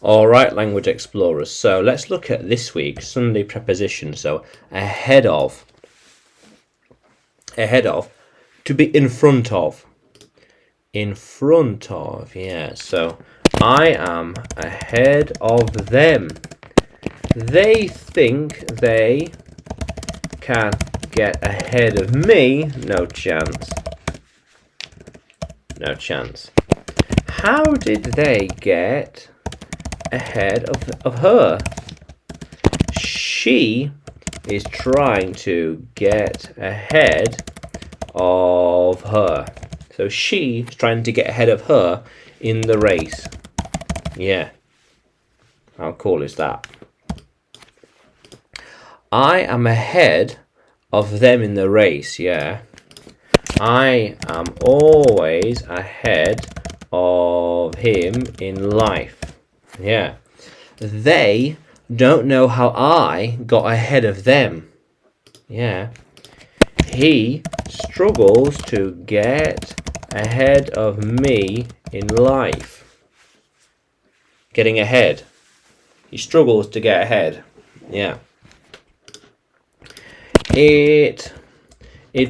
All right, language explorers. So let's look at this week's Sunday preposition. So ahead of, to be in front of, yeah. So I am ahead of them. They think they can get ahead of me. No chance. No chance. How did they get ahead of her? She is trying to get ahead of her. So she's trying to get ahead of her in the race. Yeah. How cool is that? I am ahead of them in the race. Yeah. I am always ahead of him in life. Yeah. They don't know how I got ahead of them. Yeah. He struggles to get ahead of me in life. Getting ahead. He struggles to get ahead. Yeah. It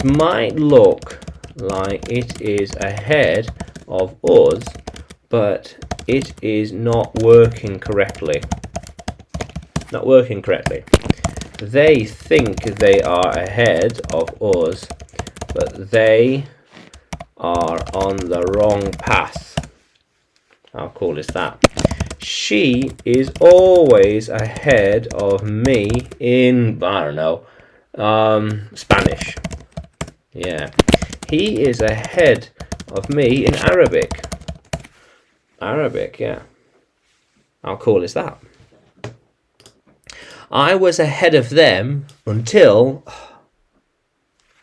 might look like it is ahead of us, but it is not working correctly. Not working correctly. They think they are ahead of us, but they are on the wrong path. How cool is that? She is always ahead of me in, I don't know, Spanish. Yeah. He is ahead of me in Arabic. Arabic, yeah. How cool is that? I was ahead of them until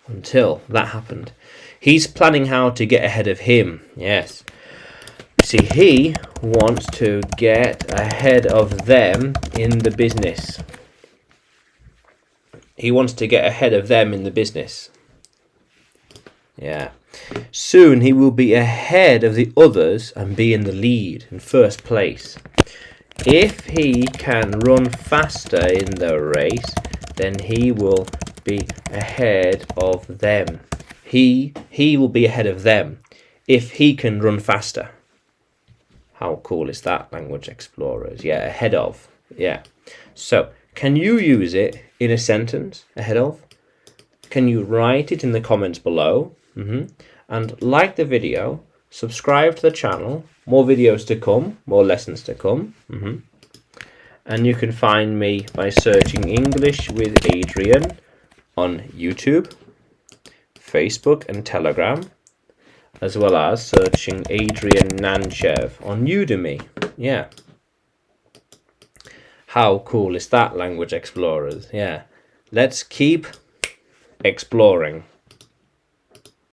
that happened. He's planning how to get ahead of him. Yes. See, he wants to get ahead of them in the business. He wants to get ahead of them in the business. Yeah. Soon he will be ahead of the others and be in the lead, in first place. If he can run faster in the race, then he will be ahead of them. He will be ahead of them if he can run faster. How cool is that, language explorers? Yeah, ahead of. Yeah. So, can you use it in a sentence, ahead of? Can you write it in the comments below? And like the video, subscribe to the channel. More videos to come, more lessons to come. And you can find me by searching English with Adrian on YouTube, Facebook and Telegram, as well as searching Adrian Nanchev on Udemy. Yeah. How cool is that, language explorers? Yeah. Let's keep exploring.